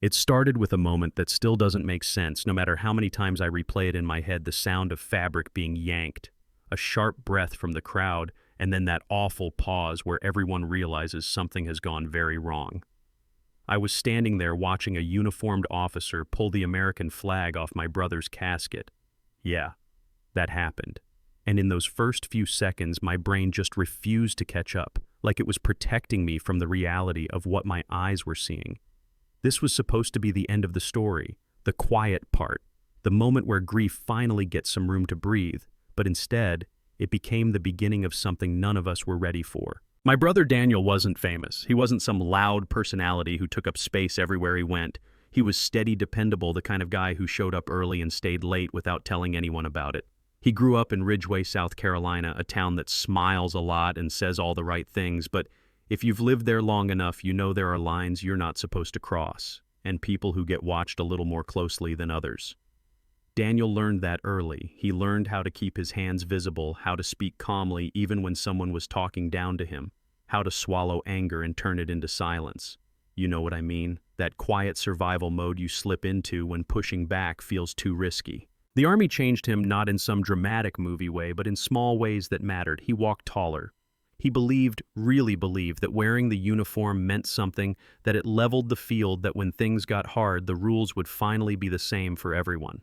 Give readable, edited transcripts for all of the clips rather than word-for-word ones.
It started with a moment that still doesn't make sense, no matter how many times I replay it in my head, the sound of fabric being yanked, a sharp breath from the crowd, and then that awful pause where everyone realizes something has gone very wrong. I was standing there watching a uniformed officer pull the American flag off my brother's casket. Yeah, that happened. And in those first few seconds, my brain just refused to catch up, like it was protecting me from the reality of what my eyes were seeing. This was supposed to be the end of the story, the quiet part, the moment where grief finally gets some room to breathe, but instead, it became the beginning of something none of us were ready for. My brother Daniel wasn't famous. He wasn't some loud personality who took up space everywhere he went. He was steady, dependable, the kind of guy who showed up early and stayed late without telling anyone about it. He grew up in Ridgway, South Carolina, a town that smiles a lot and says all the right things, but if you've lived there long enough, you know there are lines you're not supposed to cross, and people who get watched a little more closely than others. Daniel learned that early. He learned how to keep his hands visible, how to speak calmly even when someone was talking down to him, how to swallow anger and turn it into silence. You know what I mean? That quiet survival mode you slip into when pushing back feels too risky. The Army changed him not in some dramatic movie way, but in small ways that mattered. He walked taller. He really believed, that wearing the uniform meant something, that it leveled the field, that when things got hard, the rules would finally be the same for everyone.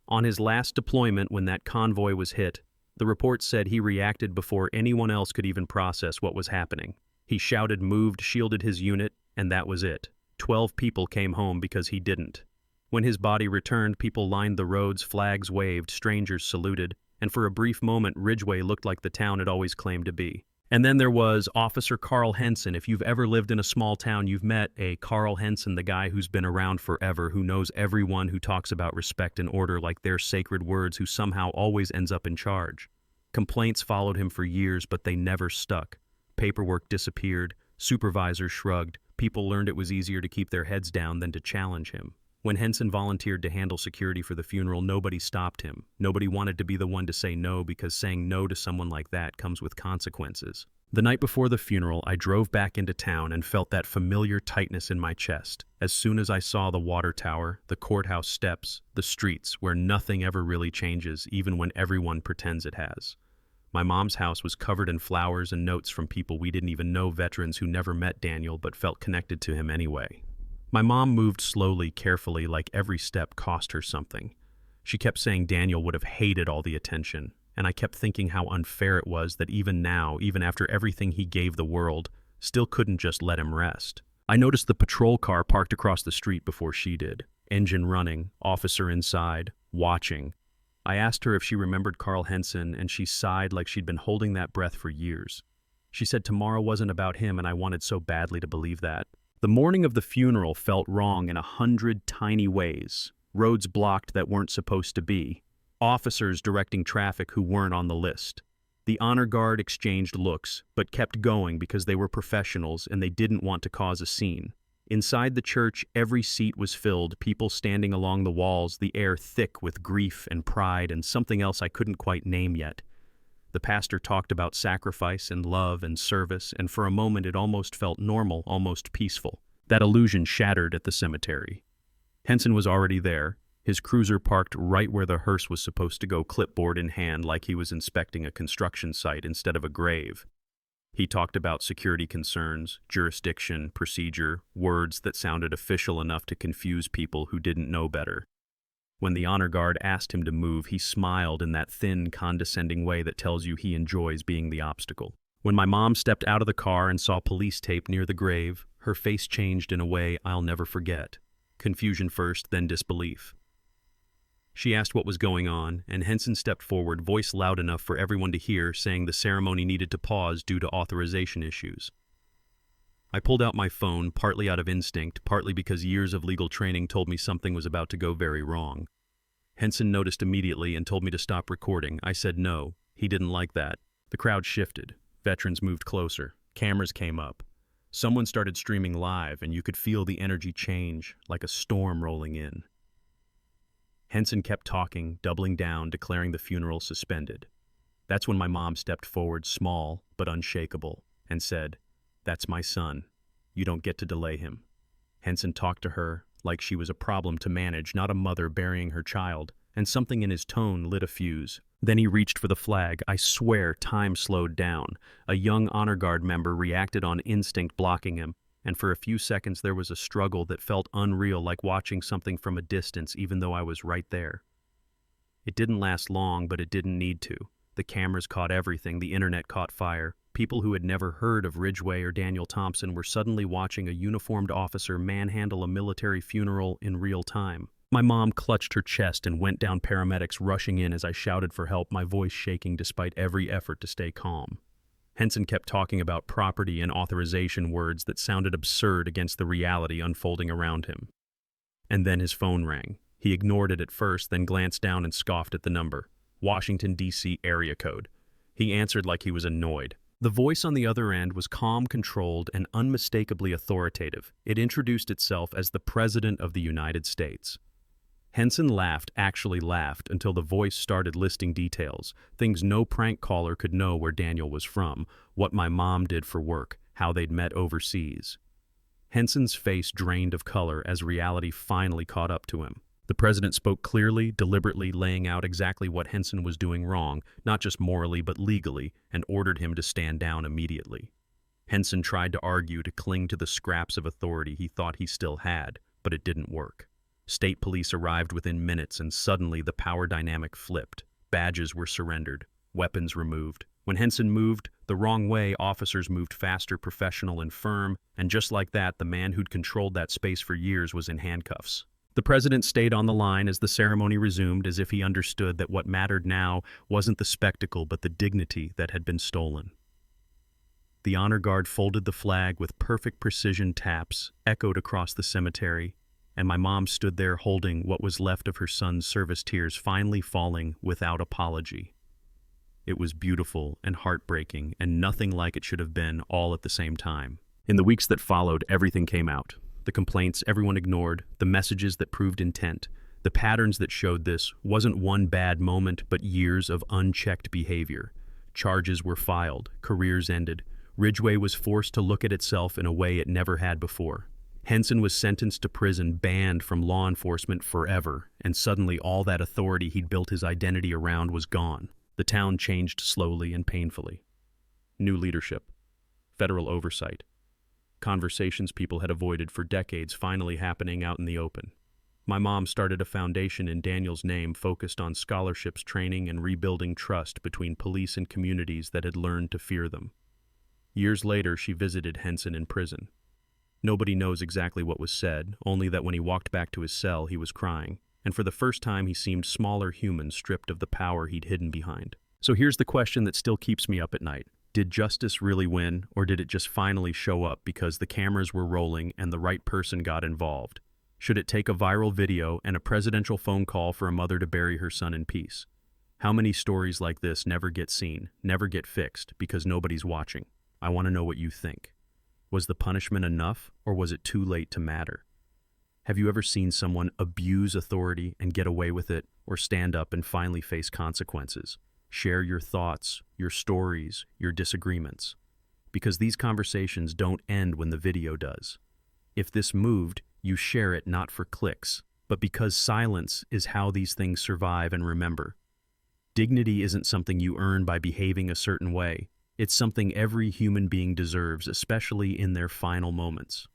On his last deployment, when that convoy was hit, the report said he reacted before anyone else could even process what was happening. He shouted, moved, shielded his unit, and that was it. 12 people came home because he didn't. When his body returned, people lined the roads, flags waved, strangers saluted, and for a brief moment, Ridgway looked like the town it always claimed to be. And then there was Officer Carl Henson. If you've ever lived in a small town, you've met a Carl Henson, the guy who's been around forever, who knows everyone, who talks about respect and order like they're sacred words, who somehow always ends up in charge. Complaints followed him for years, but they never stuck. Paperwork disappeared, supervisors shrugged, people learned it was easier to keep their heads down than to challenge him. When Henson volunteered to handle security for the funeral, nobody stopped him. Nobody wanted to be the one to say no, because saying no to someone like that comes with consequences. The night before the funeral, I drove back into town and felt that familiar tightness in my chest. As soon as I saw the water tower, the courthouse steps, the streets where nothing ever really changes, even when everyone pretends it has. My mom's house was covered in flowers and notes from people we didn't even know, veterans who never met Daniel but felt connected to him anyway. My mom moved slowly, carefully, like every step cost her something. She kept saying Daniel would have hated all the attention, and I kept thinking how unfair it was that even now, even after everything he gave the world, still couldn't just let him rest. I noticed the patrol car parked across the street before she did. Engine running, officer inside, watching. I asked her if she remembered Carl Henson, and she sighed like she'd been holding that breath for years. She said tomorrow wasn't about him, and I wanted so badly to believe that. The morning of the funeral felt wrong in 100 tiny ways. Roads blocked that weren't supposed to be. Officers directing traffic who weren't on the list. The honor guard exchanged looks, but kept going because they were professionals and they didn't want to cause a scene. Inside the church, every seat was filled, people standing along the walls, the air thick with grief and pride and something else I couldn't quite name yet. The pastor talked about sacrifice and love and service, and for a moment it almost felt normal, almost peaceful. That illusion shattered at the cemetery. Henson was already there, his cruiser parked right where the hearse was supposed to go, clipboard in hand, like he was inspecting a construction site instead of a grave. He talked about security concerns, jurisdiction, procedure, words that sounded official enough to confuse people who didn't know better. When the honor guard asked him to move, he smiled in that thin, condescending way that tells you he enjoys being the obstacle. When my mom stepped out of the car and saw police tape near the grave, her face changed in a way I'll never forget. Confusion first, then disbelief. She asked what was going on, and Henson stepped forward, voice loud enough for everyone to hear, saying the ceremony needed to pause due to authorization issues. I pulled out my phone, partly out of instinct, partly because years of legal training told me something was about to go very wrong. Henson noticed immediately and told me to stop recording. I said no. He didn't like that. The crowd shifted. Veterans moved closer. Cameras came up. Someone started streaming live, and you could feel the energy change, like a storm rolling in. Henson kept talking, doubling down, declaring the funeral suspended. That's when my mom stepped forward, small but unshakable, and said, "That's my son. You don't get to delay him." Henson talked to her, like she was a problem to manage, not a mother burying her child, and something in his tone lit a fuse. Then he reached for the flag. I swear time slowed down. A young honor guard member reacted on instinct, blocking him, and for a few seconds there was a struggle that felt unreal, like watching something from a distance even though I was right there. It didn't last long, but it didn't need to. The cameras caught everything, the internet caught fire. People who had never heard of Ridgway or Daniel Thompson were suddenly watching a uniformed officer manhandle a military funeral in real time. My mom clutched her chest and went down, paramedics rushing in as I shouted for help, my voice shaking despite every effort to stay calm. Henson kept talking about property and authorization, words that sounded absurd against the reality unfolding around him. And then his phone rang. He ignored it at first, then glanced down and scoffed at the number. Washington, D.C. area code. He answered like he was annoyed. The voice on the other end was calm, controlled, and unmistakably authoritative. It introduced itself as the President of the United States. Henson laughed, actually laughed, until the voice started listing details, things no prank caller could know: where Daniel was from, what my mom did for work, how they'd met overseas. Henson's face drained of color as reality finally caught up to him. The president spoke clearly, deliberately laying out exactly what Henson was doing wrong, not just morally but legally, and ordered him to stand down immediately. Henson tried to argue, to cling to the scraps of authority he thought he still had, but it didn't work. State police arrived within minutes, and suddenly the power dynamic flipped. Badges were surrendered, weapons removed. When Henson moved the wrong way, officers moved faster, professional and firm, and just like that, the man who'd controlled that space for years was in handcuffs. The president stayed on the line as the ceremony resumed, as if he understood that what mattered now wasn't the spectacle but the dignity that had been stolen. The honor guard folded the flag with perfect precision. Taps echoed across the cemetery, and my mom stood there holding what was left of her son's service, tears finally falling without apology. It was beautiful and heartbreaking, and nothing like it should have been, all at the same time. In the weeks that followed, everything came out. The complaints everyone ignored, the messages that proved intent, the patterns that showed this wasn't one bad moment but years of unchecked behavior. Charges were filed, careers ended. Ridgway was forced to look at itself in a way it never had before. Henson was sentenced to prison, banned from law enforcement forever, and suddenly all that authority he'd built his identity around was gone. The town changed slowly and painfully. New leadership, federal oversight, conversations people had avoided for decades finally happening out in the open. My mom started a foundation in Daniel's name focused on scholarships, training, and rebuilding trust between police and communities that had learned to fear them. Years later, she visited Henson in prison. Nobody knows exactly what was said, only that when he walked back to his cell, he was crying, and for the first time he seemed smaller, human, stripped of the power he'd hidden behind. So here's the question that still keeps me up at night. Did justice really win, or did it just finally show up because the cameras were rolling and the right person got involved? Should it take a viral video and a presidential phone call for a mother to bury her son in peace? How many stories like this never get seen, never get fixed, because nobody's watching? I want to know what you think. Was the punishment enough, or was it too late to matter? Have you ever seen someone abuse authority and get away with it, or stand up and finally face consequences? Share your thoughts, your stories, your disagreements. Because these conversations don't end when the video does. If this moved, you share it not for clicks, but because silence is how these things survive and remember. Dignity isn't something you earn by behaving a certain way. It's something every human being deserves, especially in their final moments.